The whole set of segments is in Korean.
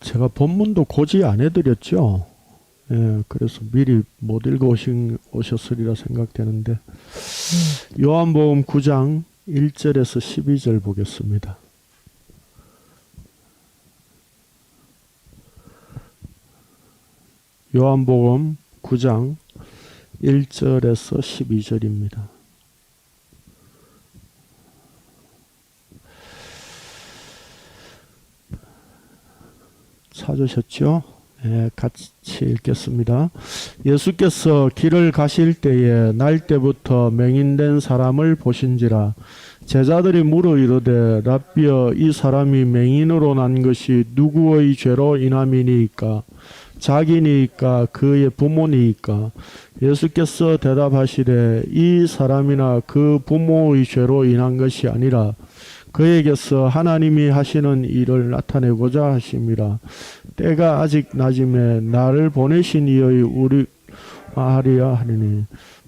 제가 본문도 고지 안 해드렸죠. 예, 그래서 미리 못 오셨으리라 생각되는데, 요한복음 9장 1절에서 12절 보겠습니다. 요한복음 9장 1절에서 12절입니다. 찾으셨죠? 네, 같이 읽겠습니다. 예수께서 길을 가실 때에 날 때부터 맹인된 사람을 보신지라. 제자들이 물어 이르되 랍비여, 이 사람이 맹인으로 난 것이 누구의 죄로 인함이니이까? 자기니이까 그의 부모니이까? 예수께서 대답하시되 이 사람이나 그 부모의 죄로 인한 것이 아니라 그에게서 하나님이 하시는 일을 나타내고자 하심이라. 때가 아직 낮음에 나를 보내신 이의 우리 하리야 하리니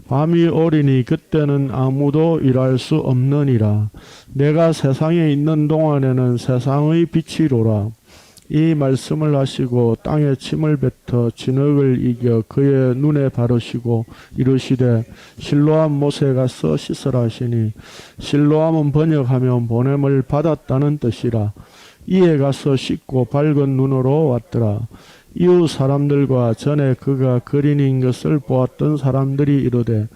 밤이 오리니 그때는 아무도 일할 수 없느니라. 내가 세상에 있는 동안에는 세상의 빛이로라. 이 말씀을 하시고 땅에 침을 뱉어 진흙을 이겨 그의 눈에 바르시고 이르시되 실로암 못에 가서 씻으라 하시니, 실로암은 번역하면 보냄을 받았다는 뜻이라. 이에 가서 씻고 밝은 눈으로 왔더라. 이웃 사람들과 전에 그가 그린인 것을 보았던 사람들이 이르되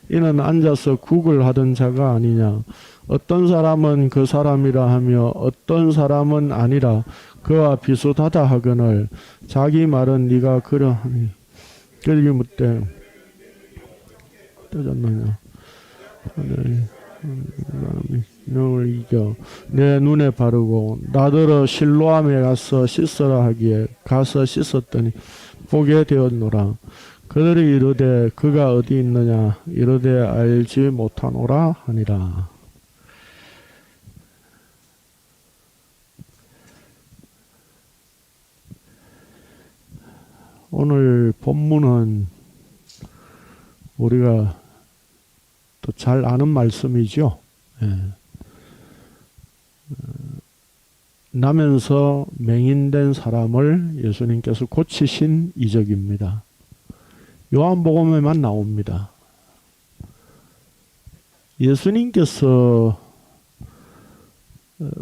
이는 앉아서 국을 하던 자가 아니냐. 어떤 사람은 그 사람이라 하며 어떤 사람은 아니라 그와 비슷하다 하거늘 자기 말은 네가 그러하니. 그러기 묻되 떠졌느냐. 너를 이겨 내 눈에 바르고 나더러 실로암에 가서 씻으라 하기에 가서 씻었더니 보게 되었노라. 그들이 이르되 그가 어디 있느냐. 이르되 알지 못하노라 하니라. 오늘 본문은 우리가 또 잘 아는 말씀이죠. 예. 나면서 맹인된 사람을 예수님께서 고치신 이적입니다. 요한복음에만 나옵니다. 예수님께서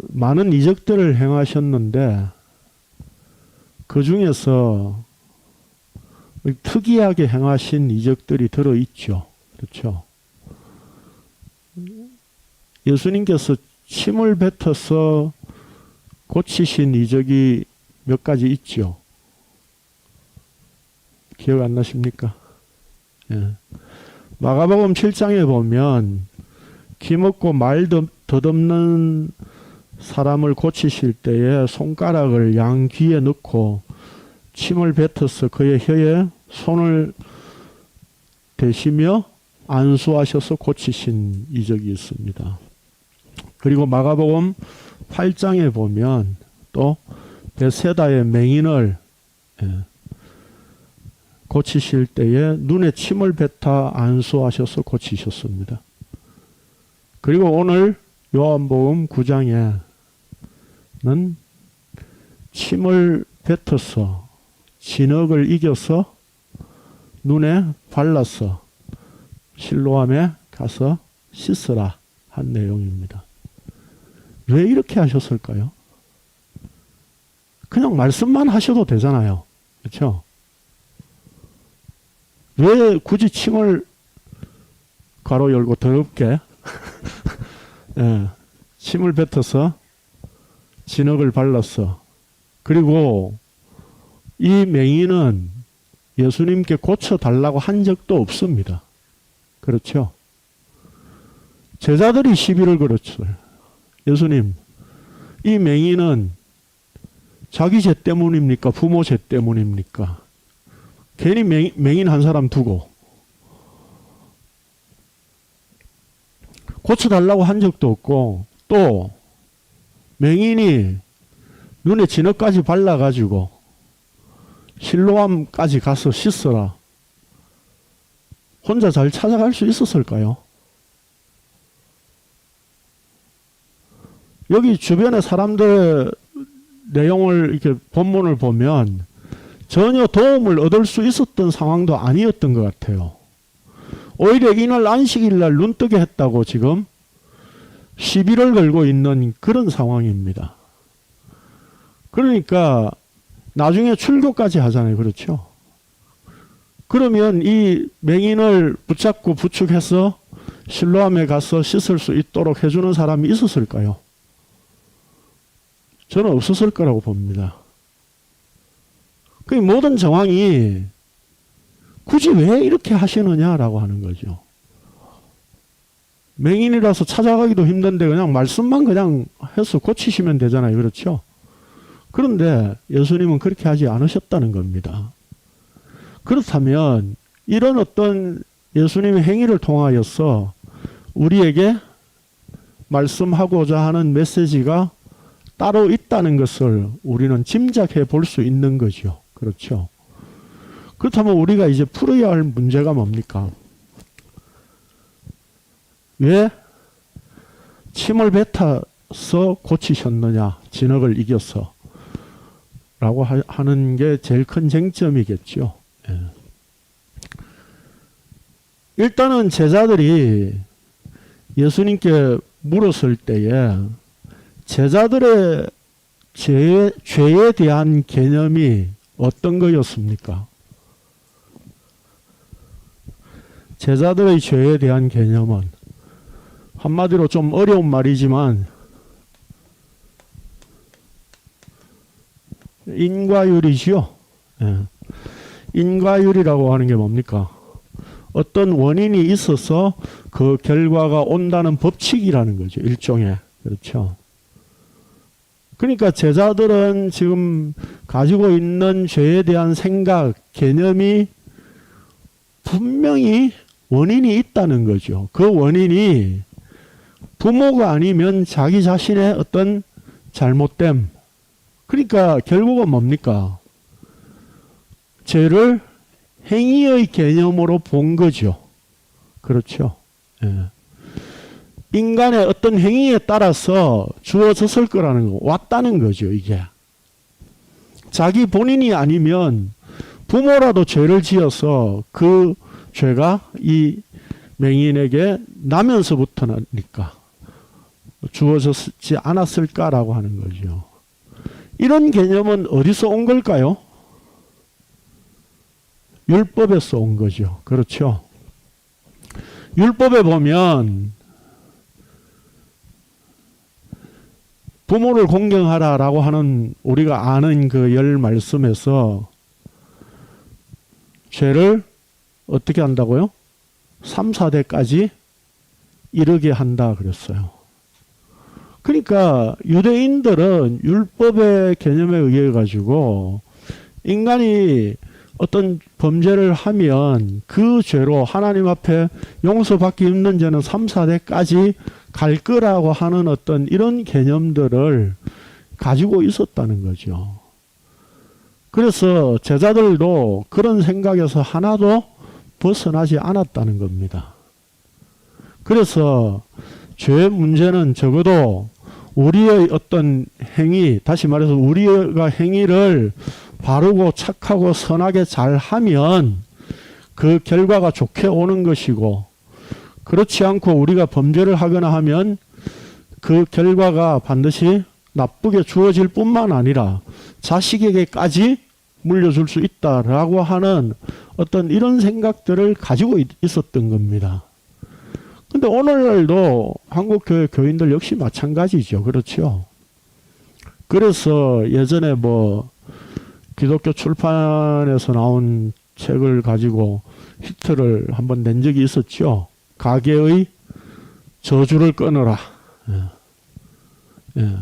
많은 이적들을 행하셨는데 그 중에서 특이하게 행하신 이적들이 들어있죠. 그렇죠? 예수님께서 침을 뱉어서 고치신 이적이 몇 가지 있죠. 기억 안 나십니까? 예. 마가복음 7장에 보면 기먹고 말 덧없는 사람을 고치실 때에 손가락을 양 귀에 넣고 침을 뱉어서 그의 혀에 손을 대시며 안수하셔서 고치신 이적이 있습니다. 그리고 마가복음 8장에 보면 또 베세다의 맹인을 고치실 때에 눈에 침을 뱉어 안수하셔서 고치셨습니다. 그리고 오늘 요한복음 9장에는 침을 뱉어서 진흙을 이겨서 눈에 발라서 실로암에 가서 씻으라 한 내용입니다. 왜 이렇게 하셨을까요? 그냥 말씀만 하셔도 되잖아요. 그렇죠? 왜 굳이 침을 가로 열고 더럽게 예, 침을 뱉어서 진흙을 발랐어. 그리고 이 맹인은 예수님께 고쳐달라고 한 적도 없습니다. 그렇죠? 제자들이 시비를 걸었어요. 예수님, 이 맹인은 자기 죄 때문입니까? 부모 죄 때문입니까? 괜히 맹인 한 사람 두고 고쳐달라고 한 적도 없고, 또 맹인이 눈에 진흙까지 발라가지고 실로암까지 가서 씻어라. 혼자 잘 찾아갈 수 있었을까요? 여기 주변의 사람들이 내용을 이렇게 본문을 보면 전혀 도움을 얻을 수 있었던 상황도 아니었던 것 같아요. 오히려 이날 안식일 날 눈뜨게 했다고 지금 시비를 걸고 있는 그런 상황입니다. 그러니까 나중에 출교까지 하잖아요. 그렇죠? 그러면 이 맹인을 붙잡고 부축해서 실로암에 가서 씻을 수 있도록 해주는 사람이 있었을까요? 저는 없었을 거라고 봅니다. 그 모든 정황이 굳이 왜 이렇게 하시느냐라고 하는 거죠. 맹인이라서 찾아가기도 힘든데 그냥 말씀만 그냥 해서 고치시면 되잖아요. 그렇죠? 그런데 예수님은 그렇게 하지 않으셨다는 겁니다. 그렇다면 이런 어떤 예수님의 행위를 통하여서 우리에게 말씀하고자 하는 메시지가 따로 있다는 것을 우리는 짐작해 볼 수 있는 거죠. 그렇죠? 그렇다면 우리가 이제 풀어야 할 문제가 뭡니까? 왜 침을 뱉어서 고치셨느냐? 진흙을 이겨서 라고 하는 게 제일 큰 쟁점이겠죠. 예. 일단은 제자들이 예수님께 물었을 때에 제자들의 죄에 대한 개념이 어떤 거였습니까? 제자들의 죄에 대한 개념은 한마디로 좀 어려운 말이지만 인과율이지요. 예. 인과율이라고 하는 게 뭡니까? 어떤 원인이 있어서 그 결과가 온다는 법칙이라는 거죠. 일종의. 그렇죠. 그러니까 제자들은 지금 가지고 있는 죄에 대한 생각, 개념이 분명히 원인이 있다는 거죠. 그 원인이 부모가 아니면 자기 자신의 어떤 잘못됨. 그러니까 결국은 뭡니까? 죄를 행위의 개념으로 본 거죠. 그렇죠. 예. 인간의 어떤 행위에 따라서 주어졌을 거라는 거, 왔다는 거죠, 이게. 자기 본인이 아니면 부모라도 죄를 지어서 그 죄가 이 맹인에게 나면서부터니까 주어졌지 않았을까라고 하는 거죠. 이런 개념은 어디서 온 걸까요? 율법에서 온 거죠. 그렇죠. 율법에 보면 부모를 공경하라라고 하는 우리가 아는 그 열 말씀에서 죄를 어떻게 한다고요? 3, 4대까지 이르게 한다 그랬어요. 그러니까 유대인들은 율법의 개념에 의해 가지고 인간이 어떤 범죄를 하면 그 죄로 하나님 앞에 용서받기 힘든 죄는 3, 4대까지 갈 거라고 하는 어떤 이런 개념들을 가지고 있었다는 거죠. 그래서 제자들도 그런 생각에서 하나도 벗어나지 않았다는 겁니다. 그래서 죄의 문제는 적어도 우리의 어떤 행위, 다시 말해서 우리가 행위를 바르고 착하고 선하게 잘하면 그 결과가 좋게 오는 것이고, 그렇지 않고 우리가 범죄를 하거나 하면 그 결과가 반드시 나쁘게 주어질 뿐만 아니라 자식에게까지 물려줄 수 있다라고 하는 어떤 이런 생각들을 가지고 있었던 겁니다. 근데 오늘날도 한국교회 교인들 역시 마찬가지죠. 그렇죠? 그래서 예전에 뭐 기독교 출판에서 나온 책을 가지고 히트를 한번 낸 적이 있었죠. 가계의 저주를 끊어라. 예. 예.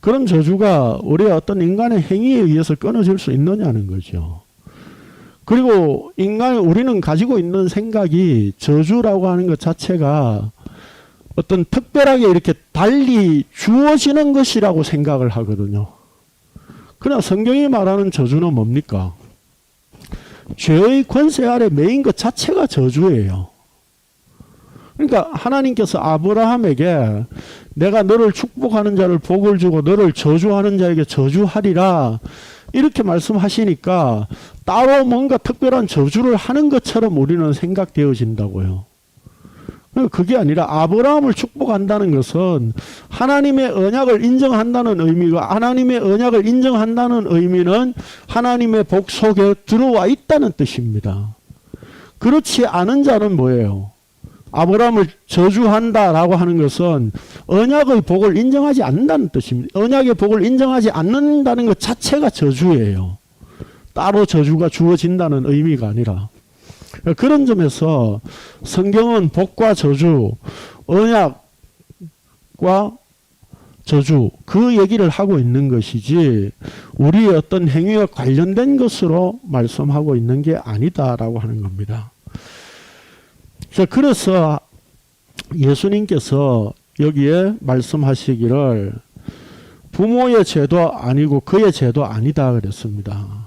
그런 저주가 우리의 어떤 인간의 행위에 의해서 끊어질 수 있느냐는 거죠. 그리고 우리는 가지고 있는 생각이 저주라고 하는 것 자체가 어떤 특별하게 이렇게 달리 주어지는 것이라고 생각을 하거든요. 그러나 성경이 말하는 저주는 뭡니까? 죄의 권세 아래 매인 것 자체가 저주예요. 그러니까 하나님께서 아브라함에게 내가 너를 축복하는 자를 복을 주고 너를 저주하는 자에게 저주하리라 이렇게 말씀하시니까 따로 뭔가 특별한 저주를 하는 것처럼 우리는 생각되어진다고요. 그게 아니라 아브라함을 축복한다는 것은 하나님의 언약을 인정한다는 의미고, 하나님의 언약을 인정한다는 의미는 하나님의 복 속에 들어와 있다는 뜻입니다. 그렇지 않은 자는 뭐예요? 아브라함을 저주한다라고 하는 것은 언약의 복을 인정하지 않는다는 뜻입니다. 언약의 복을 인정하지 않는다는 것 자체가 저주예요. 따로 저주가 주어진다는 의미가 아니라. 그런 점에서 성경은 복과 저주, 언약과 저주, 그 얘기를 하고 있는 것이지 우리의 어떤 행위와 관련된 것으로 말씀하고 있는 게 아니다라고 하는 겁니다. 그래서 예수님께서 여기에 말씀하시기를 부모의 죄도 아니고 그의 죄도 아니다 그랬습니다.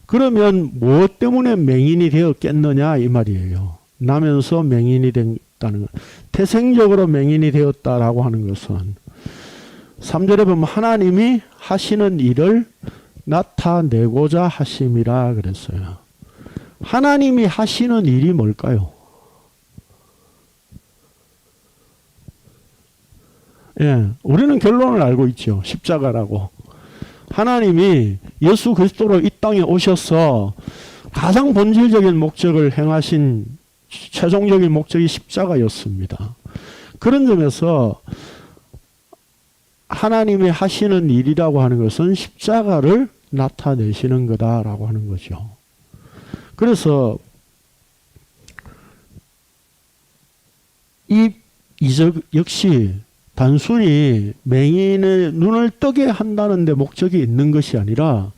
그러면 무엇 때문에 맹인이 되었겠느냐 이 말이에요. 나면서 맹인이 됐다는 것. 태생적으로 맹인이 되었다라고 하는 것은 3절에 보면 하나님이 하시는 일을 나타내고자 하심이라 그랬어요. 하나님이 하시는 일이 뭘까요? 예, 우리는 결론을 알고 있죠. 십자가라고. 하나님이 예수 그리스도로 이 땅에 오셔서 가장 본질적인 목적을 행하신 최종적인 목적이 십자가였습니다. 그런 점에서 하나님이 하시는 일이라고 하는 것은 십자가를 나타내시는 거다라고 하는 거죠. 그래서 이 이적 역시 단순히 맹인의 눈을 뜨게 한다는 데 목적이 있는 것이 아니라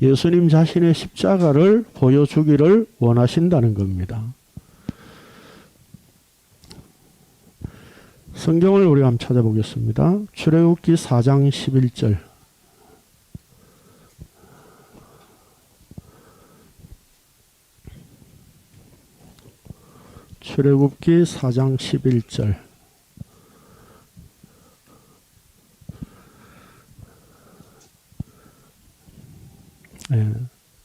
예수님 자신의 십자가를 보여주기를 원하신다는 겁니다. 성경을 우리가 한번 찾아보겠습니다. 출애굽기 4장 11절. 출애굽기 4장 11절. 네,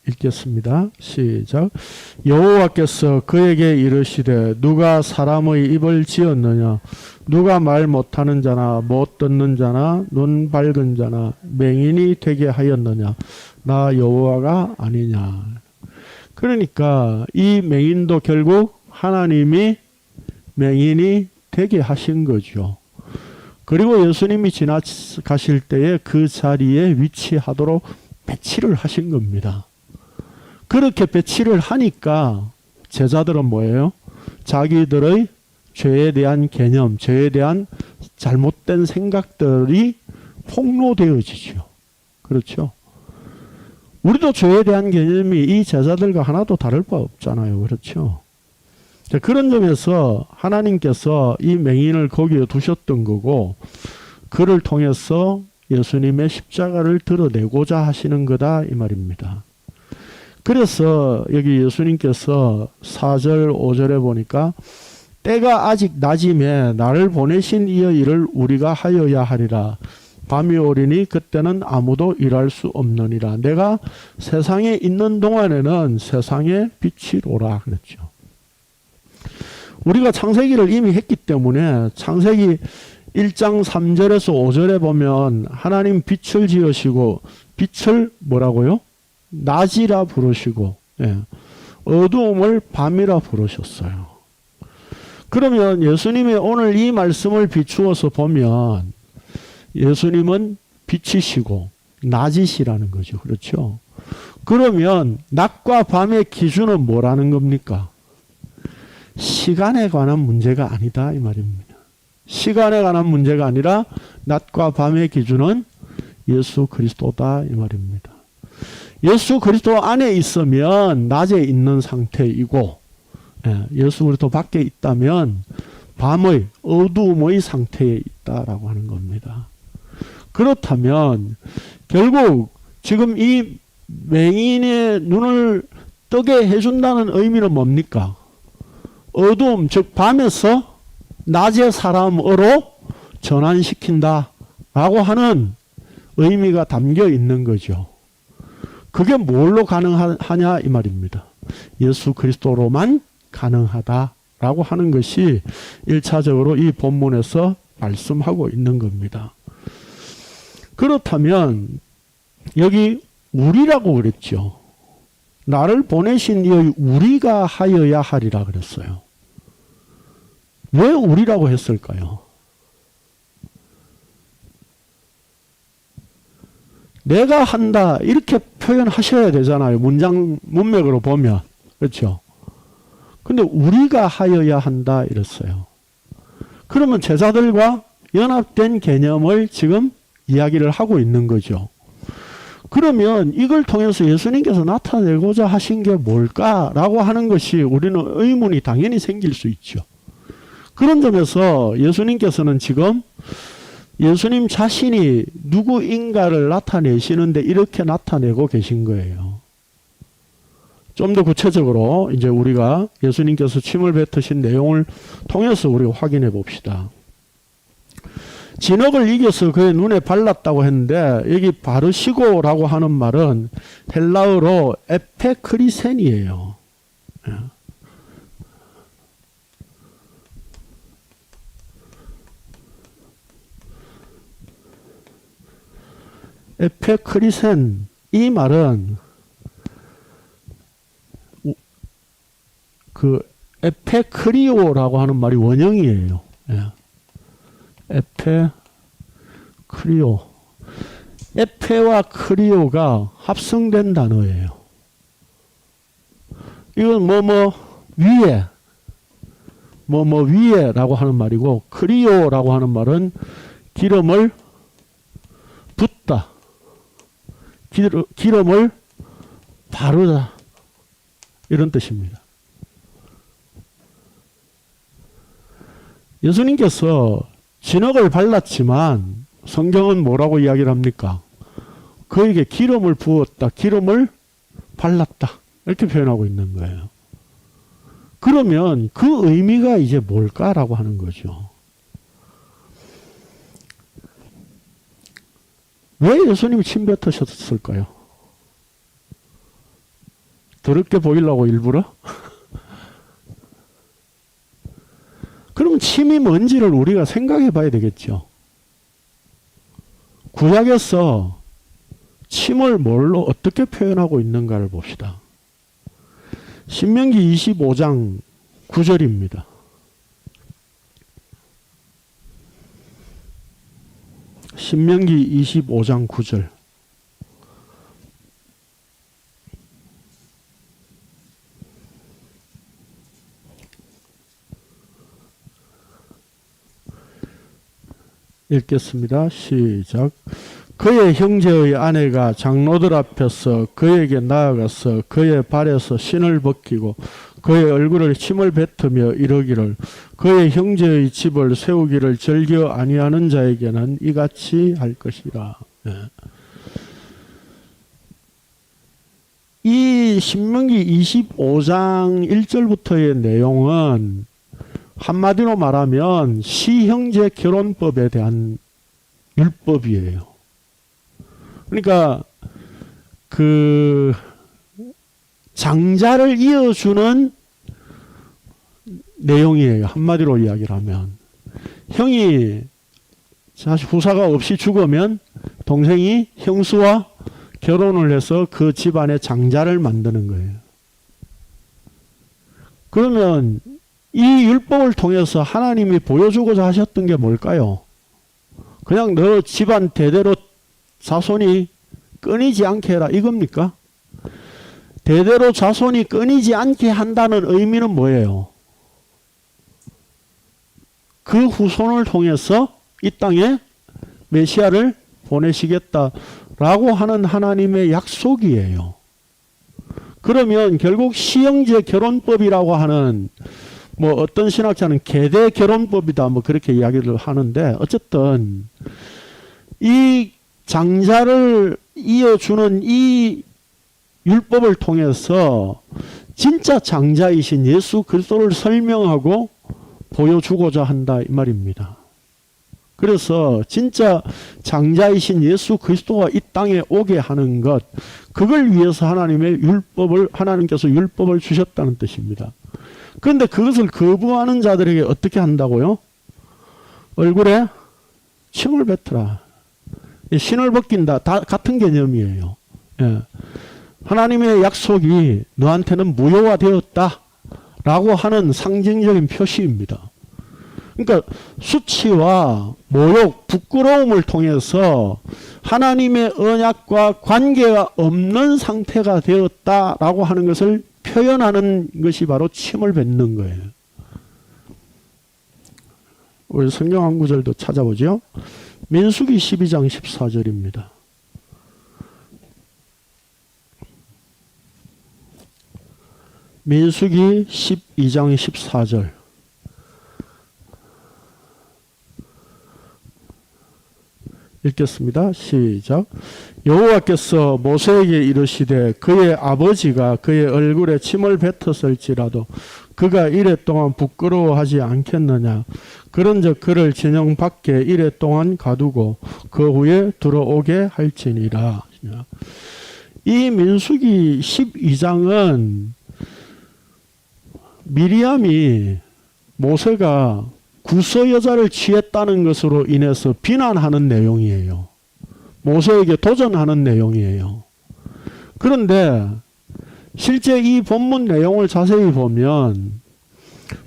읽겠습니다. 시작. 여호와께서 그에게 이르시되 누가 사람의 입을 지었느냐? 누가 말 못하는 자나 못 듣는 자나 눈 밝은 자나 맹인이 되게 하였느냐? 나 여호와가 아니냐? 그러니까 이 맹인도 결국 하나님이 맹인이 되게 하신 거죠. 그리고 예수님이 지나가실 때에 그 자리에 위치하도록 배치를 하신 겁니다. 그렇게 배치를 하니까 제자들은 뭐예요? 자기들의 죄에 대한 개념, 죄에 대한 잘못된 생각들이 폭로되어지죠. 그렇죠? 우리도 죄에 대한 개념이 이 제자들과 하나도 다를 바 없잖아요. 그렇죠? 그런 점에서 하나님께서 이 맹인을 거기에 두셨던 거고 그를 통해서 예수님의 십자가를 드러내고자 하시는 거다 이 말입니다. 그래서 여기 예수님께서 4절 5절에 보니까 때가 아직 낮임에 나를 보내신 이의 일을 우리가 하여야 하리라. 밤이 오리니 그때는 아무도 일할 수 없느니라. 내가 세상에 있는 동안에는 세상에 빛이로라 그랬죠. 우리가 창세기를 이미 했기 때문에 창세기 1장 3절에서 5절에 보면 하나님 빛을 지으시고 빛을 뭐라고요? 낮이라 부르시고 어두움을 밤이라 부르셨어요. 그러면 예수님의 오늘 이 말씀을 비추어서 보면 예수님은 빛이시고 낮이시라는 거죠. 그렇죠? 그러면 낮과 밤의 기준은 뭐라는 겁니까? 시간에 관한 문제가 아니다 이 말입니다. 시간에 관한 문제가 아니라 낮과 밤의 기준은 예수 그리스도다 이 말입니다. 예수 그리스도 안에 있으면 낮에 있는 상태이고 예수 그리스도 밖에 있다면 밤의 어두움의 상태에 있다라고 하는 겁니다. 그렇다면 결국 지금 이 맹인의 눈을 뜨게 해준다는 의미는 뭡니까? 어두움 즉 밤에서 낮의 사람으로 전환시킨다라고 하는 의미가 담겨 있는 거죠. 그게 뭘로 가능하냐 이 말입니다. 예수 그리스도로만 가능하다라고 하는 것이 1차적으로 이 본문에서 말씀하고 있는 겁니다. 그렇다면 여기 우리라고 그랬죠. 나를 보내신 이의 우리가 하여야 하리라 그랬어요. 왜 우리라고 했을까요? 내가 한다 이렇게 표현하셔야 되잖아요. 문맥으로 보면. 그렇죠? 근데 우리가 하여야 한다 이랬어요. 그러면 제자들과 연합된 개념을 지금 이야기를 하고 있는 거죠. 그러면 이걸 통해서 예수님께서 나타내고자 하신 게 뭘까라고 하는 것이 우리는 의문이 당연히 생길 수 있죠. 그런 점에서 예수님께서는 지금 예수님 자신이 누구인가를 나타내시는데 이렇게 나타내고 계신 거예요. 좀 더 구체적으로 이제 우리가 예수님께서 침을 뱉으신 내용을 통해서 우리가 확인해 봅시다. 진흙을 이겨서 그의 눈에 발랐다고 했는데 여기 바르시고라고 하는 말은 헬라어로 에페크리센이에요. 에페크리센 이 말은 그 에페크리오라고 하는 말이 원형이에요. 에페크리오. 에페와 크리오가 합성된 단어예요. 이건 위에 위에라고 하는 말이고 크리오라고 하는 말은 기름을 붓다. 기름을 바르다. 이런 뜻입니다. 예수님께서 진흙을 발랐지만 성경은 뭐라고 이야기를 합니까? 그에게 기름을 부었다. 기름을 발랐다. 이렇게 표현하고 있는 거예요. 그러면 그 의미가 이제 뭘까라고 하는 거죠. 왜 예수님이 침 뱉으셨을까요? 더럽게 보이려고 일부러? 그럼 침이 뭔지를 우리가 생각해 봐야 되겠죠. 구약에서 침을 뭘로 어떻게 표현하고 있는가를 봅시다. 신명기 25장 9절입니다. 신명기 25장 9절. 읽겠습니다. 시작. 그의 형제의 아내가 장로들 앞에서 그에게 나아가서 그의 발에서 신을 벗기고 그의 얼굴에 침을 뱉으며 이러기를 그의 형제의 집을 세우기를 즐겨 아니하는 자에게는 이같이 할 것이라. 이 신명기 25장 1절부터의 내용은 한마디로 말하면 시형제 결혼법에 대한 율법이에요. 그러니까 그 장자를 이어주는 내용이에요. 한마디로 이야기를 하면 형이 사실 후사가 없이 죽으면 동생이 형수와 결혼을 해서 그 집안의 장자를 만드는 거예요. 그러면 이 율법을 통해서 하나님이 보여주고자 하셨던 게 뭘까요? 그냥 너 집안 대대로 자손이 끊이지 않게 해라 이겁니까? 대대로 자손이 끊이지 않게 한다는 의미는 뭐예요? 그 후손을 통해서 이 땅에 메시아를 보내시겠다라고 하는 하나님의 약속이에요. 그러면 결국 시형제 결혼법이라고 하는 뭐 어떤 신학자는 계대 결혼법이다 뭐 그렇게 이야기를 하는데 어쨌든 이 장자를 이어주는 이 율법을 통해서 진짜 장자이신 예수 그리스도를 설명하고 보여주고자 한다 이 말입니다. 그래서 진짜 장자이신 예수 그리스도가 이 땅에 오게 하는 것, 그걸 위해서 하나님께서 율법을 주셨다는 뜻입니다. 그런데 그것을 거부하는 자들에게 어떻게 한다고요? 얼굴에 침을 뱉어라. 신을 벗긴다. 다 같은 개념이에요. 예. 하나님의 약속이 너한테는 무효화되었다 라고 하는 상징적인 표시입니다. 그러니까 수치와 모욕, 부끄러움을 통해서 하나님의 언약과 관계가 없는 상태가 되었다라고 하는 것을 표현하는 것이 바로 침을 뱉는 거예요. 우리 성경 한 구절도 찾아보죠. 민수기 12장 14절입니다. 민수기 12장 14절. 읽겠습니다. 시작. 여호와께서 모세에게 이르시되 그의 아버지가 그의 얼굴에 침을 뱉었을지라도 그가 이레 동안 부끄러워하지 않겠느냐. 그런즉 그를 진영 밖에 이레 동안 가두고 그 후에 들어오게 할지니라. 이 민수기 12장은 미리암이 모세가 구서 여자를 취했다는 것으로 인해서 비난하는 내용이에요. 모세에게 도전하는 내용이에요. 그런데 실제 이 본문 내용을 자세히 보면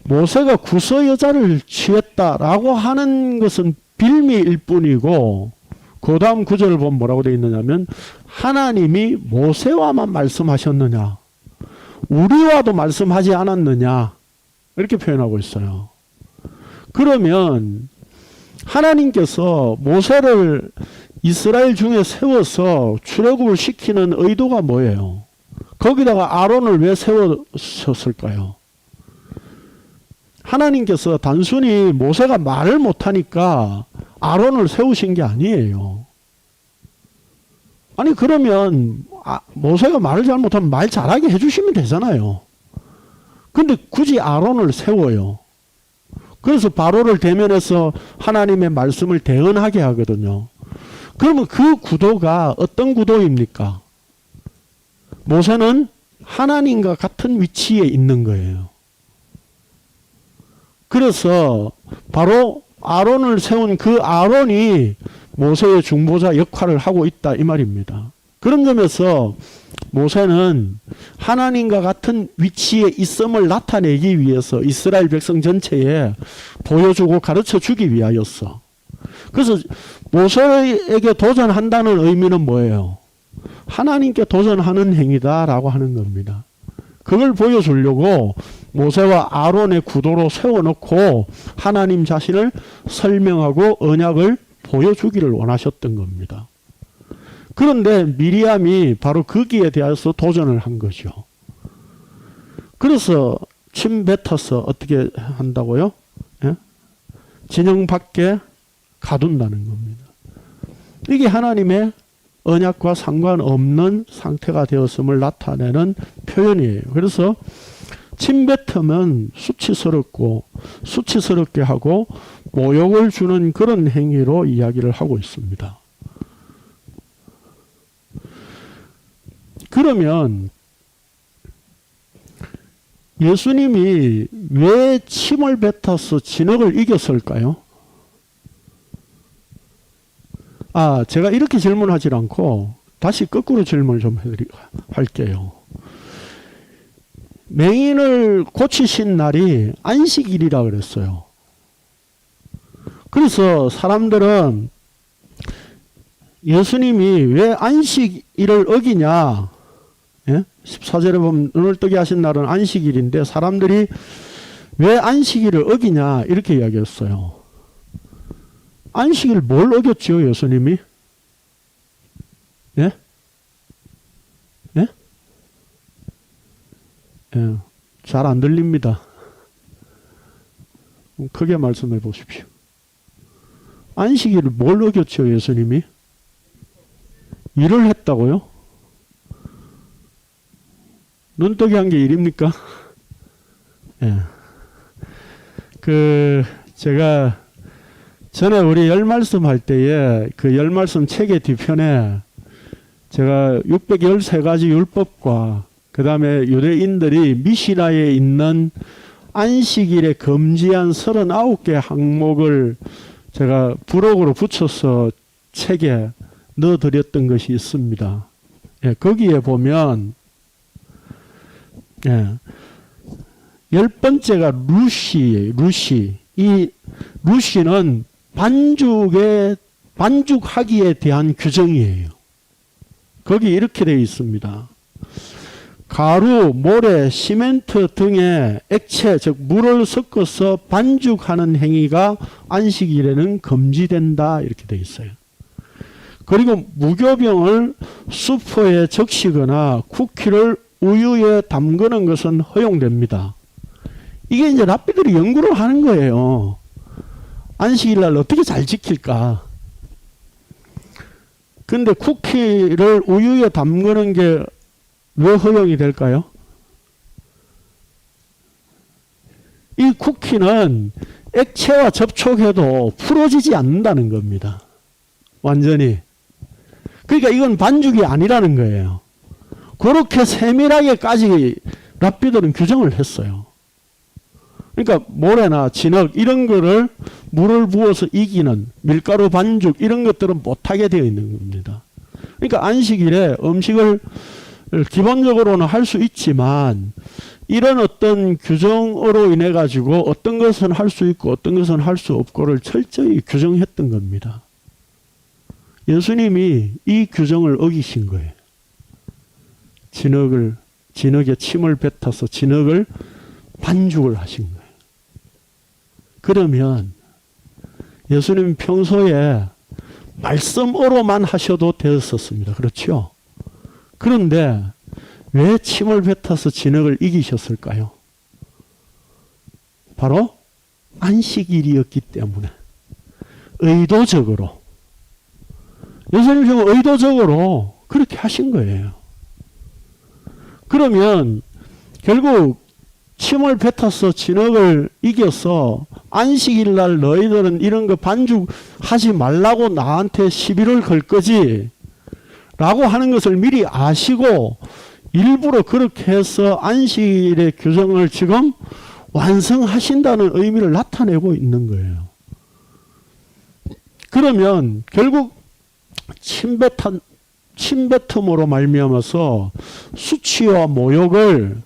모세가 구서 여자를 취했다라고 하는 것은 빌미일 뿐이고, 그 다음 구절을 보면 뭐라고 되어 있느냐면 하나님이 모세와만 말씀하셨느냐, 우리와도 말씀하지 않았느냐, 이렇게 표현하고 있어요. 그러면 하나님께서 모세를 이스라엘 중에 세워서 출애굽을 시키는 의도가 뭐예요? 거기다가 아론을 왜 세우셨을까요? 하나님께서 단순히 모세가 말을 못하니까 아론을 세우신 게 아니에요. 아니 그러면 모세가 말을 잘 못하면 말 잘하게 해주시면 되잖아요. 근데 굳이 아론을 세워요. 그래서 바로를 대면해서 하나님의 말씀을 대언하게 하거든요. 그러면 그 구도가 어떤 구도입니까? 모세는 하나님과 같은 위치에 있는 거예요. 그래서 바로 아론을 세운 그 아론이 모세의 중보자 역할을 하고 있다 이 말입니다. 그런 점에서 모세는 하나님과 같은 위치에 있음을 나타내기 위해서 이스라엘 백성 전체에 보여주고 가르쳐 주기 위하였어. 그래서 모세에게 도전한다는 의미는 뭐예요? 하나님께 도전하는 행위다라고 하는 겁니다. 그걸 보여주려고 모세와 아론의 구도로 세워놓고 하나님 자신을 설명하고 언약을 보여주기를 원하셨던 겁니다. 그런데 미리암이 바로 거기에 대해서 도전을 한 거죠. 그래서 침 뱉어서 어떻게 한다고요? 예? 진영 밖에 가둔다는 겁니다. 이게 하나님의 언약과 상관없는 상태가 되었음을 나타내는 표현이에요. 그래서 침 뱉으면 수치스럽고 수치스럽게 하고 모욕을 주는 그런 행위로 이야기를 하고 있습니다. 그러면 예수님이 왜 침을 뱉어서 진흙을 이겼을까요? 제가 이렇게 질문하지 않고 다시 거꾸로 질문을 좀 할게요. 맹인을 고치신 날이 안식일이라 그랬어요. 그래서 사람들은 예수님이 왜 안식일을 어기냐? 예? 14절에 보면 눈을 뜨게 하신 날은 안식일인데 사람들이 왜 안식일을 어기냐? 이렇게 이야기했어요. 안식일 뭘 어겼죠, 예수님이? 예? 예? 예. 잘 안 들립니다. 크게 말씀해 보십시오. 안식일을 뭘 어겼죠, 예수님이? 일을 했다고요? 눈뜨게 한 게 일입니까? 예. 제가 전에 우리 열말씀 할 때에 그 열말씀 책의 뒤편에 제가 613가지 율법과 그 다음에 유대인들이 미시나에 있는 안식일에 금지한 39개 항목을 제가 부록으로 붙여서 책에 넣어드렸던 것이 있습니다. 예, 거기에 보면, 예, 10번째가 루시예요, 루시. 이 루시는 반죽하기에 대한 규정이에요. 거기 이렇게 되어 있습니다. 가루, 모래, 시멘트 등의 액체, 즉 물을 섞어서 반죽하는 행위가 안식일에는 금지된다 이렇게 되어 있어요. 그리고 무교병을 수포에 적시거나 쿠키를 우유에 담그는 것은 허용됩니다. 이게 이제 랍비들이 연구를 하는 거예요. 안식일날 어떻게 잘 지킬까? 근데 쿠키를 우유에 담그는 게 왜 허용이 될까요? 이 쿠키는 액체와 접촉해도 풀어지지 않는다는 겁니다. 완전히. 그러니까 이건 반죽이 아니라는 거예요. 그렇게 세밀하게까지 랍비들은 규정을 했어요. 그러니까 모래나 진흙 이런 거를 물을 부어서 이기는 밀가루 반죽 이런 것들은 못하게 되어 있는 겁니다. 그러니까 안식일에 음식을 기본적으로는 할 수 있지만 이런 어떤 규정으로 인해 가지고 어떤 것은 할 수 있고 어떤 것은 할 수 없고를 철저히 규정했던 겁니다. 예수님이 이 규정을 어기신 거예요. 진흙에 침을 뱉어서 진흙을 반죽을 하신 거예요. 그러면 예수님 평소에 말씀으로만 하셔도 되었었습니다. 그렇죠? 그런데 왜 침을 뱉어서 진흙을 이기셨을까요? 바로 안식일이었기 때문에 의도적으로 예수님 지금 의도적으로 그렇게 하신 거예요. 그러면 결국 침을 뱉어서 진흙을 이겨서 안식일날 너희들은 이런 거 반죽하지 말라고 나한테 시비를 걸 거지 라고 하는 것을 미리 아시고 일부러 그렇게 해서 안식일의 규정을 지금 완성하신다는 의미를 나타내고 있는 거예요. 그러면 결국 침뱉음으로 말미암아서 수치와 모욕을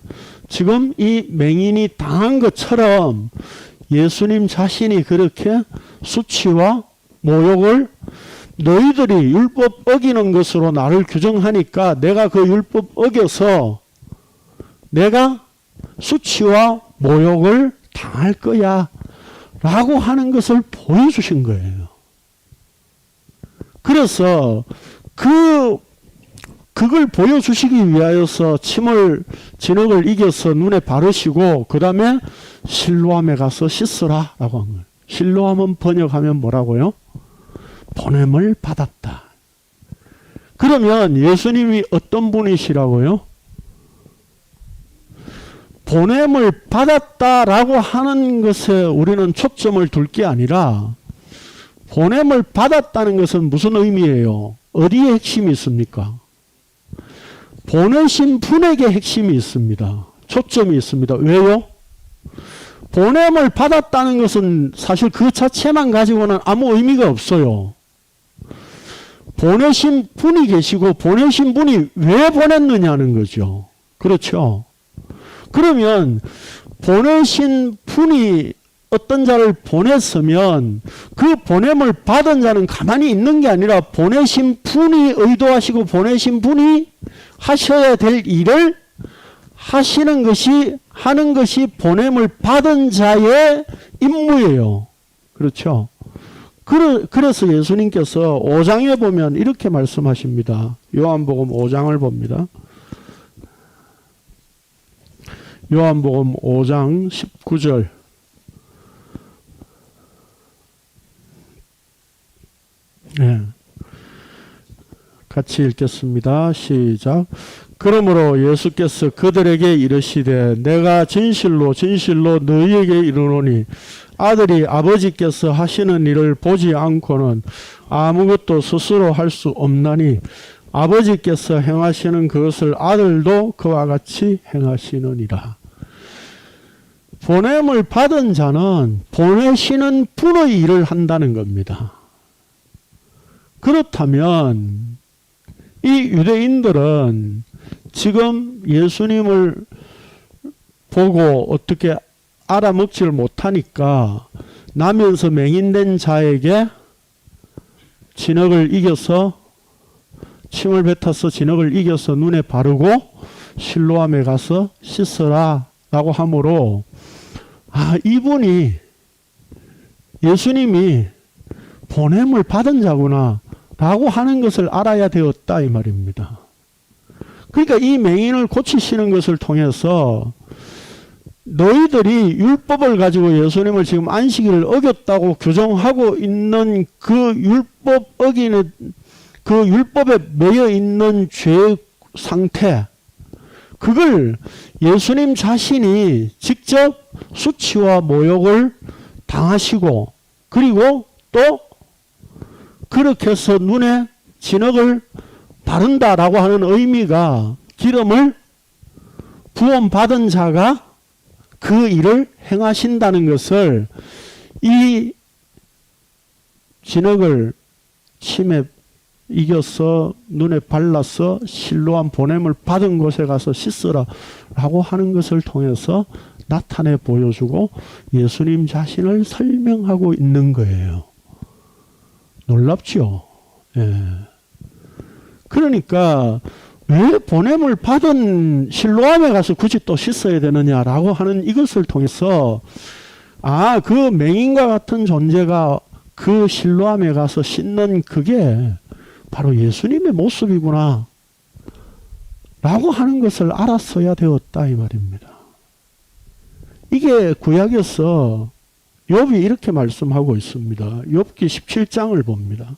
지금 이 맹인이 당한 것처럼 예수님 자신이 그렇게 수치와 모욕을 너희들이 율법 어기는 것으로 나를 규정하니까 내가 그 율법 어겨서 내가 수치와 모욕을 당할 거야 라고 하는 것을 보여주신 거예요. 그래서 그걸 보여주시기 위하여서 진흙을 이겨서 눈에 바르시고 그 다음에 실로암에 가서 씻으라 라고 한 거예요. 실로암은 번역하면 뭐라고요? 보냄을 받았다. 그러면 예수님이 어떤 분이시라고요? 보냄을 받았다라고 하는 것에 우리는 초점을 둘 게 아니라 보냄을 받았다는 것은 무슨 의미예요? 어디에 핵심이 있습니까? 보내신 분에게 핵심이 있습니다. 초점이 있습니다. 왜요? 보냄을 받았다는 것은 사실 그 자체만 가지고는 아무 의미가 없어요. 보내신 분이 계시고 보내신 분이 왜 보냈느냐는 거죠. 그렇죠? 그러면 보내신 분이 어떤 자를 보냈으면 그 보냄을 받은 자는 가만히 있는 게 아니라 보내신 분이 의도하시고 보내신 분이 하셔야 될 일을 하는 것이 보냄을 받은 자의 임무예요. 그렇죠? 그래서 예수님께서 5장에 보면 이렇게 말씀하십니다. 요한복음 5장을 봅니다. 요한복음 5장 19절. 네. 같이 읽겠습니다. 시작. 그러므로 예수께서 그들에게 이르시되 내가 진실로 진실로 너희에게 이르노니 아들이 아버지께서 하시는 일을 보지 않고는 아무것도 스스로 할 수 없나니 아버지께서 행하시는 그것을 아들도 그와 같이 행하시느니라. 보냄을 받은 자는 보내시는 분의 일을 한다는 겁니다. 그렇다면 이 유대인들은 지금 예수님을 보고 어떻게 알아먹지를 못하니까 나면서 맹인된 자에게 진흙을 이겨서 침을 뱉어서 진흙을 이겨서 눈에 바르고 실로암에 가서 씻어라 라고 하므로 이분이 예수님이 보냄을 받은 자구나 라고 하는 것을 알아야 되었다 이 말입니다. 그러니까 이 맹인을 고치시는 것을 통해서 너희들이 율법을 가지고 예수님을 지금 안식일을 어겼다고 규정하고 있는 그 율법 어기는 그 율법에 매여 있는 죄의 상태, 그걸 예수님 자신이 직접 수치와 모욕을 당하시고 그리고 또 그렇게 해서 눈에 진흙을 바른다라고 하는 의미가 기름을 부음받은 자가 그 일을 행하신다는 것을 이 진흙을 침에 이겨서 눈에 발라서 실로암 보냄을 받은 곳에 가서 씻으라 라고 하는 것을 통해서 나타내 보여주고 예수님 자신을 설명하고 있는 거예요. 놀랍죠? 예. 그러니까 왜 보냄을 받은 실로암에 가서 굳이 또 씻어야 되느냐라고 하는 이것을 통해서 그 맹인과 같은 존재가 그 실로암에 가서 씻는 그게 바로 예수님의 모습이구나 라고 하는 것을 알았어야 되었다 이 말입니다. 이게 구약에서 욥이 이렇게 말씀하고 있습니다. 욥기 17장을 봅니다.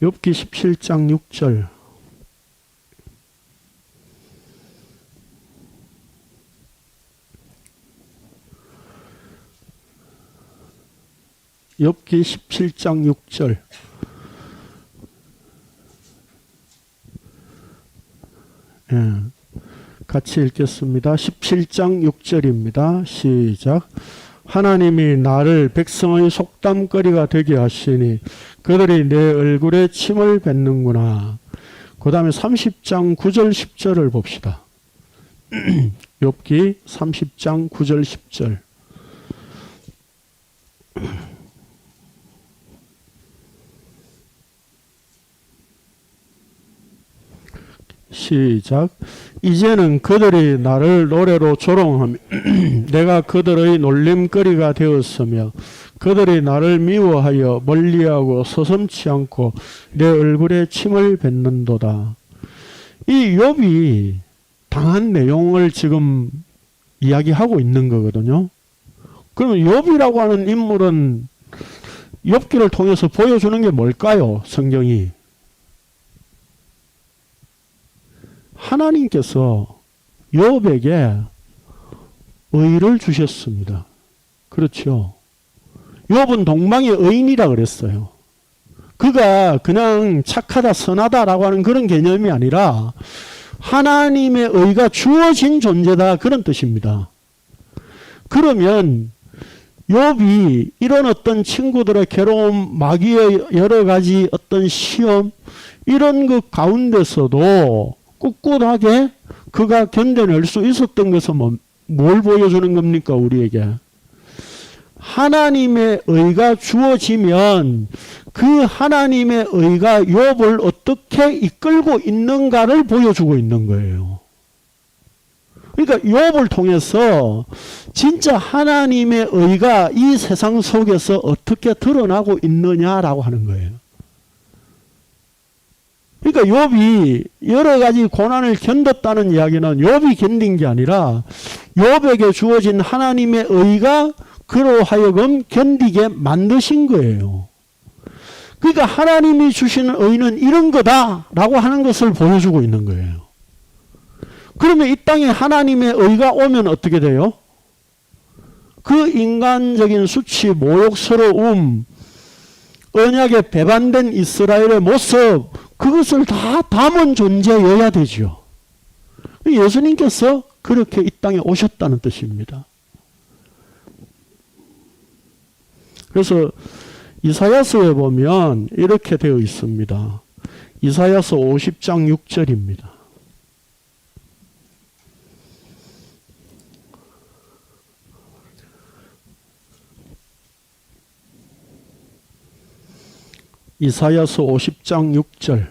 욥기 17장 6절. 욥기 17장 6절. 예, 같이 읽겠습니다. 17장 6절입니다. 시작. 하나님이 나를 백성의 속담거리가 되게 하시니 그들이 내 얼굴에 침을 뱉는구나. 그 다음에 30장 9절 10절을 봅시다. 욥기 30장 9절 10절. 시작. 이제는 그들이 나를 노래로 조롱하며 내가 그들의 놀림거리가 되었으며 그들이 나를 미워하여 멀리하고 서슴지 않고 내 얼굴에 침을 뱉는도다. 이 욥이 당한 내용을 지금 이야기하고 있는 거거든요. 그러면 욥이라고 하는 인물은 욥기를 통해서 보여주는 게 뭘까요? 성경이. 하나님께서 욥에게 의를 주셨습니다. 그렇죠. 욥은 동방의 의인이라 그랬어요. 그가 그냥 착하다 선하다라고 하는 그런 개념이 아니라 하나님의 의가 주어진 존재다 그런 뜻입니다. 그러면 욥이 이런 어떤 친구들의 괴로움, 마귀의 여러 가지 어떤 시험 이런 것 가운데서도 꿋꿋하게 그가 견뎌낼 수 있었던 것은 뭘 보여주는 겁니까? 우리에게. 하나님의 의가 주어지면 그 하나님의 의가 욥을 어떻게 이끌고 있는가를 보여주고 있는 거예요. 그러니까 욥을 통해서 진짜 하나님의 의가 이 세상 속에서 어떻게 드러나고 있느냐라고 하는 거예요. 그러니까 욥이 여러 가지 고난을 견뎠다는 이야기는 욥이 견딘 게 아니라 욥에게 주어진 하나님의 의가 그로 하여금 견디게 만드신 거예요. 그러니까 하나님이 주시는 의는 이런 거다라고 하는 것을 보여주고 있는 거예요. 그러면 이 땅에 하나님의 의가 오면 어떻게 돼요? 그 인간적인 수치, 모욕스러움, 언약에 배반된 이스라엘의 모습, 그것을 다 담은 존재여야 되죠. 예수님께서 그렇게 이 땅에 오셨다는 뜻입니다. 그래서 이사야서에 보면 이렇게 되어 있습니다. 이사야서 50장 6절입니다. 이사야서 50장 6절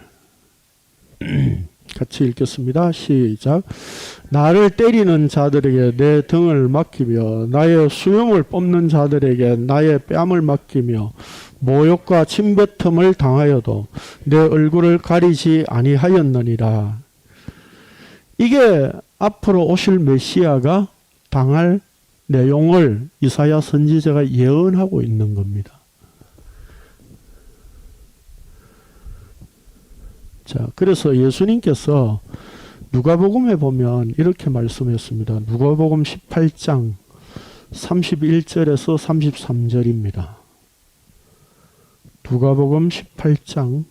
같이 읽겠습니다. 시작. 나를 때리는 자들에게 내 등을 맡기며 나의 수염을 뽑는 자들에게 나의 뺨을 맡기며 모욕과 침뱉음을 당하여도 내 얼굴을 가리지 아니하였느니라. 이게 앞으로 오실 메시아가 당할 내용을 이사야 선지자가 예언하고 있는 겁니다. 자, 그래서 예수님께서 누가복음에 보면 이렇게 말씀했습니다. 누가복음 18장 31절에서 33절입니다. 누가복음 18장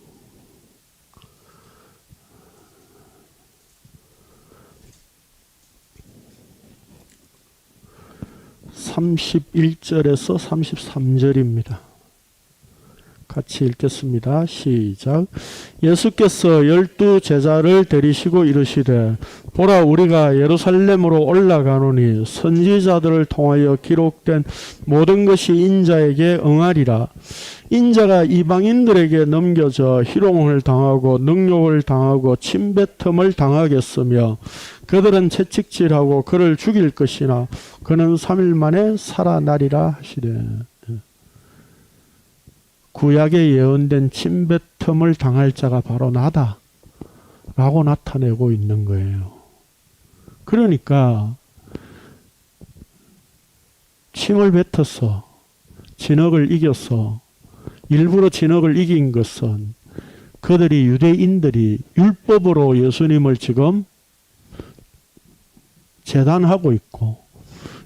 31절에서 33절입니다. 같이 읽겠습니다. 시작. 예수께서 12 제자를 데리시고 이르시되 보라 우리가 예루살렘으로 올라가노니 선지자들을 통하여 기록된 모든 것이 인자에게 응하리라. 인자가 이방인들에게 넘겨져 희롱을 당하고 능욕을 당하고 침뱉음을 당하겠으며 그들은 채찍질하고 그를 죽일 것이나 그는 3일 만에 살아나리라 하시되. 구약에 예언된 침뱉음을 당할 자가 바로 나다 라고 나타내고 있는 거예요. 그러니까 침을 뱉어서 진흙을 이겨서 일부러 진흙을 이긴 것은 그들이 유대인들이 율법으로 예수님을 지금 재단하고 있고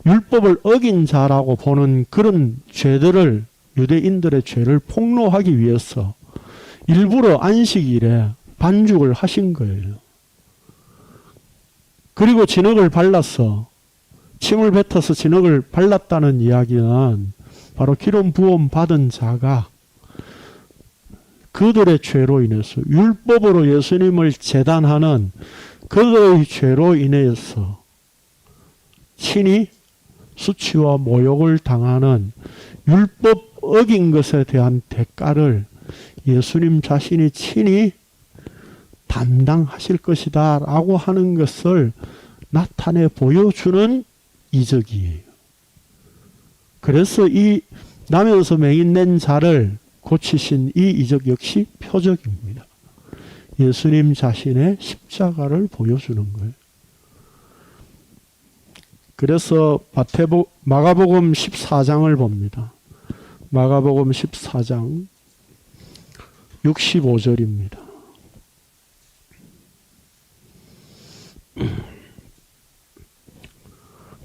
율법을 어긴 자라고 보는 그런 죄들을 유대인들의 죄를 폭로하기 위해서 일부러 안식일에 반죽을 하신 거예요. 그리고 진흙을 발라서 침을 뱉어서 진흙을 발랐다는 이야기는 바로 기름 부음 받은 자가 그들의 죄로 인해서 율법으로 예수님을 제단하는 그들의 죄로 인해서 친히 수치와 모욕을 당하는 율법 어긴 것에 대한 대가를 예수님 자신이 친히 담당하실 것이다 라고 하는 것을 나타내 보여주는 이적이에요. 그래서 이 나면서 맹인된 자를 고치신 이 이적 역시 표적입니다. 예수님 자신의 십자가를 보여주는 거예요. 그래서 마가복음 14장을 봅니다. 마가복음 14장 65절입니다.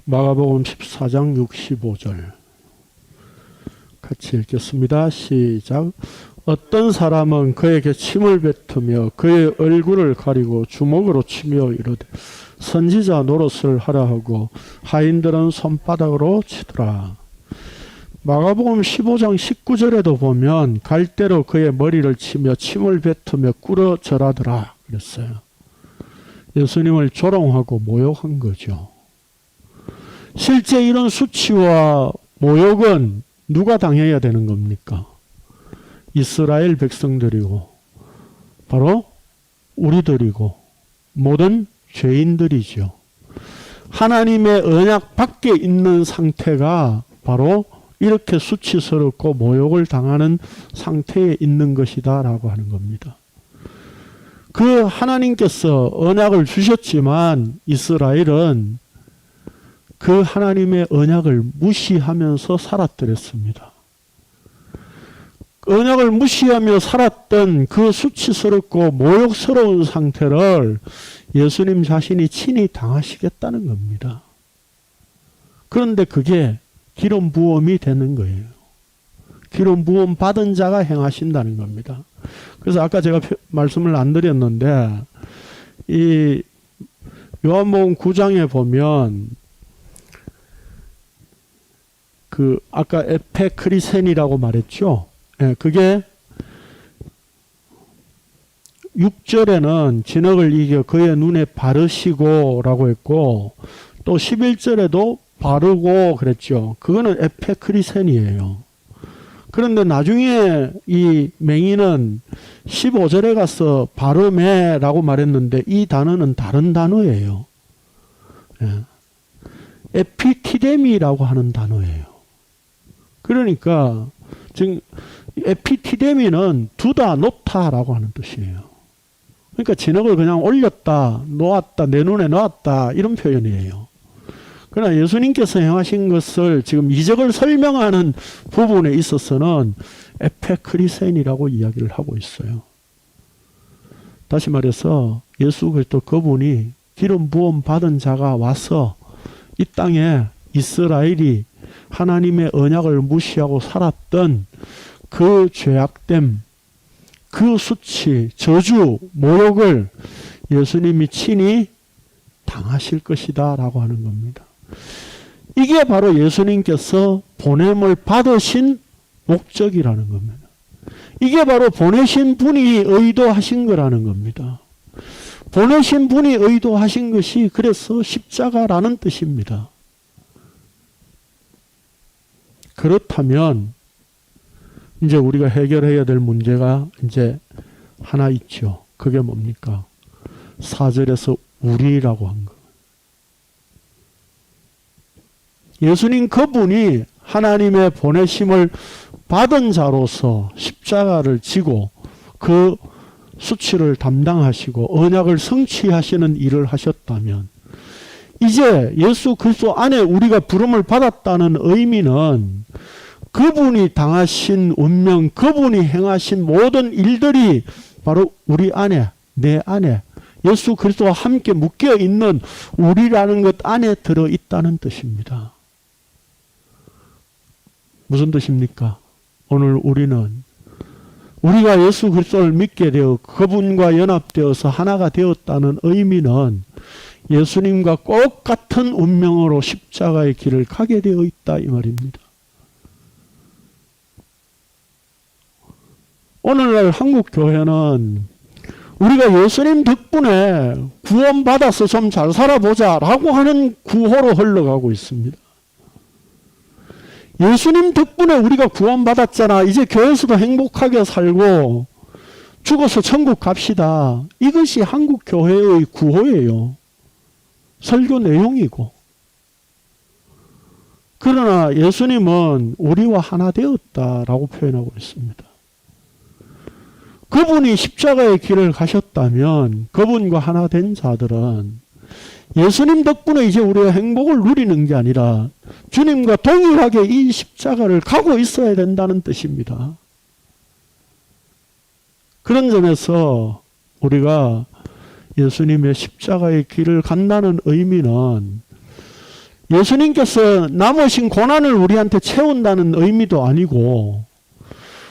마가복음 14장 65절 같이 읽겠습니다. 시작. 어떤 사람은 그에게 침을 뱉으며 그의 얼굴을 가리고 주먹으로 치며 이르되 선지자 노릇을 하라 하고 하인들은 손바닥으로 치더라. 마가복음 15장 19절에도 보면 갈대로 그의 머리를 치며 침을 뱉으며 꿇어 절하더라 그랬어요. 예수님을 조롱하고 모욕한 거죠. 실제 이런 수치와 모욕은 누가 당해야 되는 겁니까? 이스라엘 백성들이고 바로 우리들이고 모든 죄인들이죠. 하나님의 언약 밖에 있는 상태가 바로 이렇게 수치스럽고 모욕을 당하는 상태에 있는 것이다 라고 하는 겁니다. 그 하나님께서 언약을 주셨지만 이스라엘은 그 하나님의 언약을 무시하면서 살았더랬습니다. 언약을 무시하며 살았던 그 수치스럽고 모욕스러운 상태를 예수님 자신이 친히 당하시겠다는 겁니다. 그런데 그게 기름 부음이 되는 거예요. 기름 부음 받은 자가 행하신다는 겁니다. 그래서 아까 제가 말씀을 안 드렸는데 이 요한복음 9장에 보면 그 아까 에페크리센이라고 말했죠. 예, 그게 6절에는 진흙을 이겨 그의 눈에 바르시고 라고 했고 또 11절에도 바르고 그랬죠. 그거는 에페크리센이에요. 그런데 나중에 이 맹인은 15절에 가서 바르메라고 말했는데 이 단어는 다른 단어예요. 예. 에피티데미라고 하는 단어예요. 그러니까 지금 에피티데미는 두다 놓다라고 하는 뜻이에요. 그러니까 진흙을 그냥 올렸다, 놓았다, 내 눈에 놓았다 이런 표현이에요. 그러나 예수님께서 행하신 것을 지금 이적을 설명하는 부분에 있어서는 에페크리센이라고 이야기를 하고 있어요. 다시 말해서 예수 그리스도 그분이 기름 부음 받은 자가 와서 이 땅에 이스라엘이 하나님의 언약을 무시하고 살았던 그 죄악됨, 그 수치, 저주, 모욕을 예수님이 친히 당하실 것이다 라고 하는 겁니다. 이게 바로 예수님께서 보냄을 받으신 목적이라는 겁니다. 이게 바로 보내신 분이 의도하신 거라는 겁니다. 보내신 분이 의도하신 것이 그래서 십자가라는 뜻입니다. 그렇다면 이제 우리가 해결해야 될 문제가 이제 하나 있죠. 그게 뭡니까? 4절에서 우리라고 한 거. 예수님 그분이 하나님의 보내심을 받은 자로서 십자가를 지고 그 수치를 담당하시고 언약을 성취하시는 일을 하셨다면 이제 예수 그리스도 안에 우리가 부름을 받았다는 의미는 그분이 당하신 운명, 그분이 행하신 모든 일들이 바로 우리 안에, 내 안에 예수 그리스도와 함께 묶여 있는 우리라는 것 안에 들어있다는 뜻입니다. 무슨 뜻입니까? 오늘 우리는 우리가 예수 그리스도를 믿게 되어 그분과 연합되어서 하나가 되었다는 의미는 예수님과 똑같은 운명으로 십자가의 길을 가게 되어 있다 이 말입니다. 오늘날 한국 교회는 우리가 예수님 덕분에 구원받아서 좀 잘 살아보자 라고 하는 구호로 흘러가고 있습니다. 예수님 덕분에 우리가 구원받았잖아. 이제 교회에서도 행복하게 살고 죽어서 천국 갑시다. 이것이 한국 교회의 구호예요. 설교 내용이고. 그러나 예수님은 우리와 하나 되었다라고 표현하고 있습니다. 그분이 십자가의 길을 가셨다면 그분과 하나 된 자들은 예수님 덕분에 이제 우리가 행복을 누리는 게 아니라 주님과 동일하게 이 십자가를 가고 있어야 된다는 뜻입니다. 그런 점에서 우리가 예수님의 십자가의 길을 간다는 의미는 예수님께서 남으신 고난을 우리한테 채운다는 의미도 아니고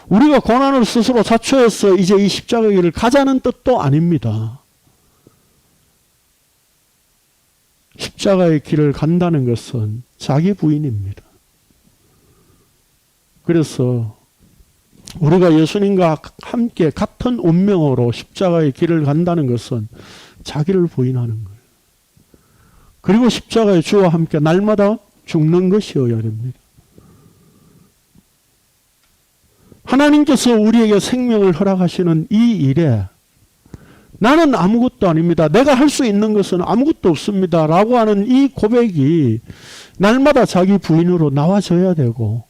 우리가 고난을 스스로 자초해서 이제 이 십자가의 길을 가자는 뜻도 아닙니다. 십자가의 길을 간다는 것은 자기 부인입니다. 그래서 우리가 예수님과 함께 같은 운명으로 십자가의 길을 간다는 것은 자기를 부인하는 거예요. 그리고 십자가의 주와 함께 날마다 죽는 것이어야 됩니다. 하나님께서 우리에게 생명을 허락하시는 이 일에 나는 아무것도 아닙니다. 내가 할 수 있는 것은 아무것도 없습니다. 라고 하는 이 고백이 날마다 자기 부인으로 나와져야 되고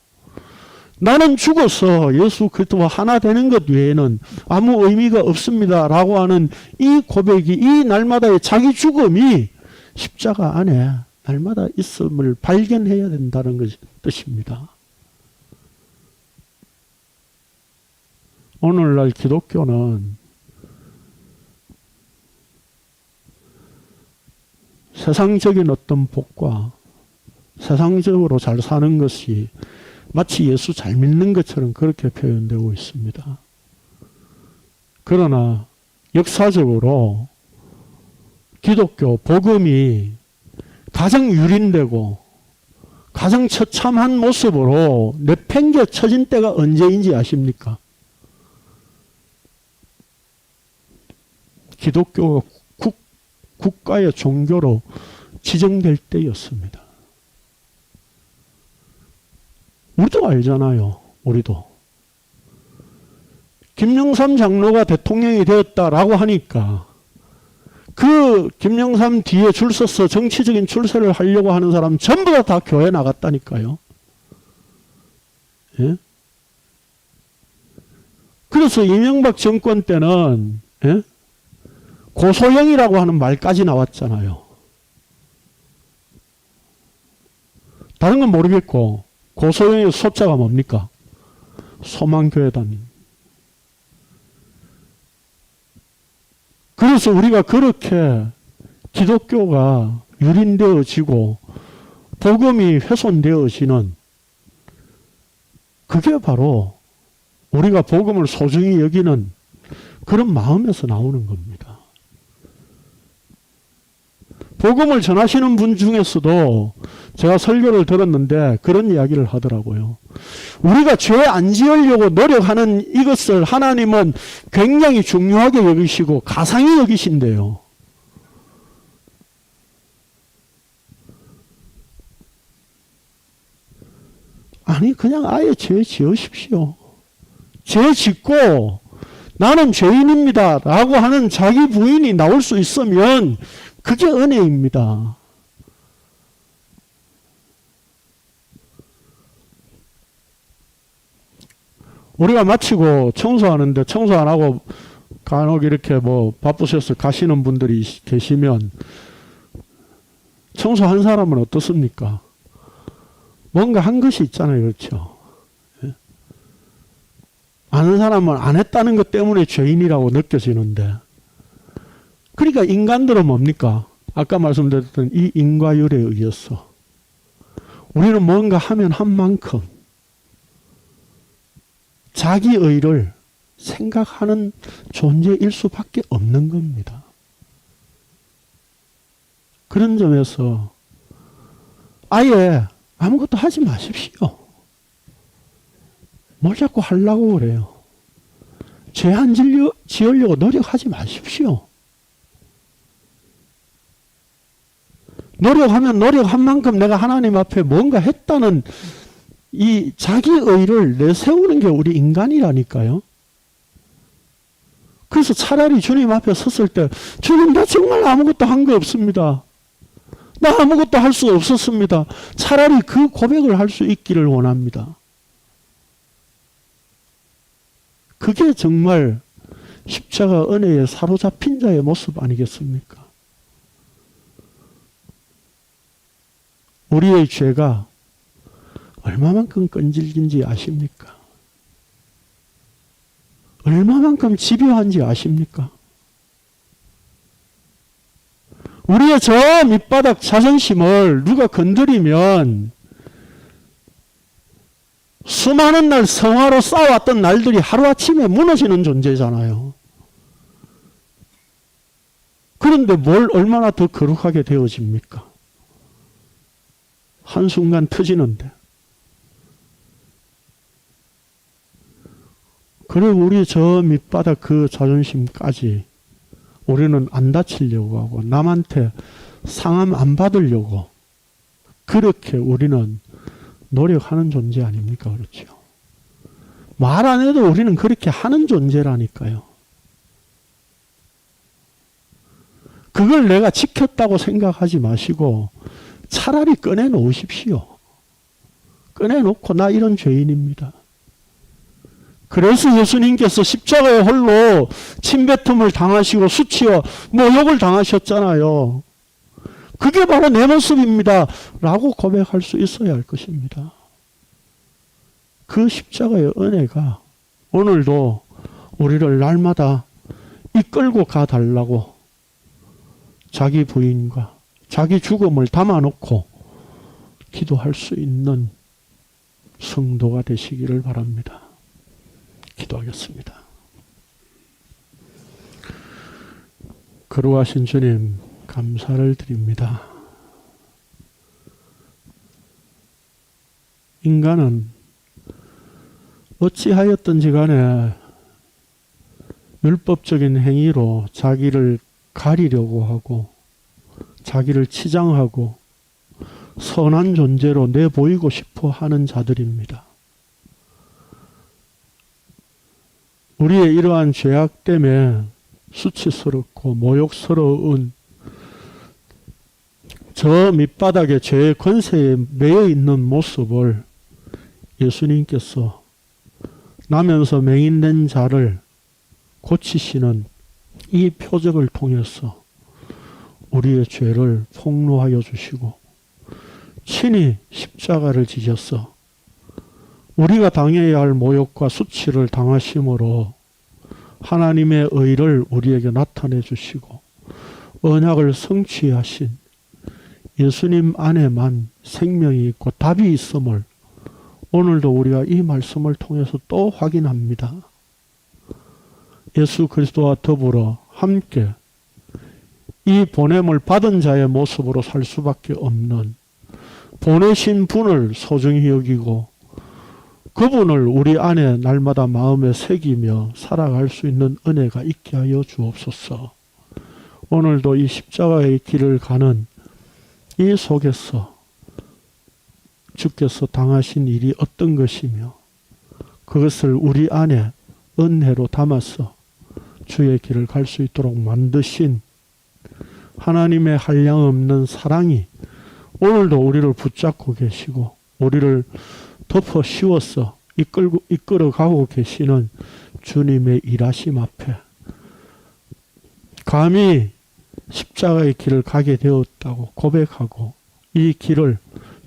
나는 죽어서 예수 그리스도와 하나 되는 것 외에는 아무 의미가 없습니다. 라고 하는 이 고백이 이 날마다의 자기 죽음이 십자가 안에 날마다 있음을 발견해야 된다는 것이 뜻입니다. 오늘날 기독교는 세상적인 어떤 복과 세상적으로 잘 사는 것이 마치 예수 잘 믿는 것처럼 그렇게 표현되고 있습니다. 그러나 역사적으로 기독교 복음이 가장 유린되고 가장 처참한 모습으로 내팽개쳐진 때가 언제인지 아십니까? 기독교가 국가의 종교로 지정될 때였습니다. 우리도 알잖아요. 우리도. 김영삼 장로가 대통령이 되었다라고 하니까 그 김영삼 뒤에 줄 서서 정치적인 출세를 하려고 하는 사람 전부 다 교회 나갔다니까요. 예? 그래서 이명박 정권 때는 예? 고소영이라고 하는 말까지 나왔잖아요. 다른 건 모르겠고 고소영의 소자가 뭡니까? 소망교회단. 그래서 우리가 그렇게 기독교가 유린되어지고 복음이 훼손되어지는 그게 바로 우리가 복음을 소중히 여기는 그런 마음에서 나오는 겁니다. 복음을 전하시는 분 중에서도 제가 설교를 들었는데 그런 이야기를 하더라고요. 우리가 죄 안 지으려고 노력하는 이것을 하나님은 굉장히 중요하게 여기시고 가상히 여기신대요. 아니 그냥 아예 죄 지으십시오. 죄 짓고 나는 죄인입니다 라고 하는 자기 부인이 나올 수 있으면 그게 은혜입니다. 우리가 마치고 청소하는데 청소 안 하고 간혹 이렇게 뭐 바쁘셔서 가시는 분들이 계시면 청소한 사람은 어떻습니까? 뭔가 한 것이 있잖아요. 그렇죠? 예? 아는 사람은 안 했다는 것 때문에 죄인이라고 느껴지는데 그러니까 인간들은 뭡니까? 아까 말씀드렸던 이 인과율에 의해서 우리는 뭔가 하면 한 만큼 자기의를 생각하는 존재일 수밖에 없는 겁니다. 그런 점에서 아예 아무것도 하지 마십시오. 뭘 자꾸 하려고 그래요. 죄 안 지으려고 노력하지 마십시오. 노력하면 노력한 만큼 내가 하나님 앞에 뭔가 했다는 이 자기의를 내세우는 게 우리 인간이라니까요. 그래서 차라리 주님 앞에 섰을 때 주님 나 정말 아무것도 한 거 없습니다. 나 아무것도 할 수 없었습니다. 차라리 그 고백을 할 수 있기를 원합니다. 그게 정말 십자가 은혜에 사로잡힌 자의 모습 아니겠습니까? 우리의 죄가 얼마만큼 끈질긴지 아십니까? 얼마만큼 집요한지 아십니까? 우리의 저 밑바닥 자존심을 누가 건드리면 수많은 날 성화로 쌓아왔던 날들이 하루아침에 무너지는 존재잖아요. 그런데 뭘 얼마나 더 거룩하게 되어집니까? 한순간 터지는데. 그리고 우리 저 밑바닥 그 자존심까지 우리는 안 다치려고 하고 남한테 상함 안 받으려고 그렇게 우리는 노력하는 존재 아닙니까? 그렇죠. 말 안 해도 우리는 그렇게 하는 존재라니까요. 그걸 내가 지켰다고 생각하지 마시고 차라리 꺼내놓으십시오. 꺼내놓고 나 이런 죄인입니다. 그래서 예수님께서 십자가에 홀로 침뱉음을 당하시고 수치와 모욕을 당하셨잖아요. 그게 바로 내 모습입니다. 라고 고백할 수 있어야 할 것입니다. 그 십자가의 은혜가 오늘도 우리를 날마다 이끌고 가달라고 자기 부인과 자기 죽음을 담아놓고 기도할 수 있는 성도가 되시기를 바랍니다. 기도하겠습니다. 거룩하신 주님, 감사를 드립니다. 인간은 어찌하였든지 간에 율법적인 행위로 자기를 가리려고 하고 자기를 치장하고 선한 존재로 내보이고 싶어 하는 자들입니다. 우리의 이러한 죄악 때문에 수치스럽고 모욕스러운 저 밑바닥의 죄의 권세에 매여 있는 모습을 예수님께서 나면서 맹인된 자를 고치시는 이 표적을 통해서 우리의 죄를 폭로하여 주시고 친히 십자가를 지셔서 우리가 당해야 할 모욕과 수치를 당하심으로 하나님의 의를 우리에게 나타내 주시고 언약을 성취하신 예수님 안에만 생명이 있고 답이 있음을 오늘도 우리가 이 말씀을 통해서 또 확인합니다. 예수 그리스도와 더불어 함께 이 보냄을 받은 자의 모습으로 살 수밖에 없는 보내신 분을 소중히 여기고 그분을 우리 안에 날마다 마음에 새기며 살아갈 수 있는 은혜가 있게 하여 주옵소서. 오늘도 이 십자가의 길을 가는 이 속에서 주께서 당하신 일이 어떤 것이며 그것을 우리 안에 은혜로 담아서 주의 길을 갈 수 있도록 만드신 하나님의 한량없는 사랑이 오늘도 우리를 붙잡고 계시고 우리를 덮어 씌워서 이끌어가고 계시는 주님의 일하심 앞에 감히 십자가의 길을 가게 되었다고 고백하고 이 길을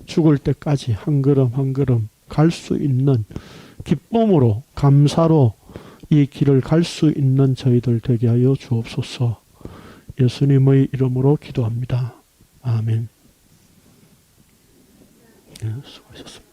죽을 때까지 한 걸음 한 걸음 갈 수 있는 기쁨으로 감사로 이 길을 갈 수 있는 저희들 되게 하여 주옵소서. 예수님의 이름으로 기도합니다. 아멘. 네, 수고하셨습니다.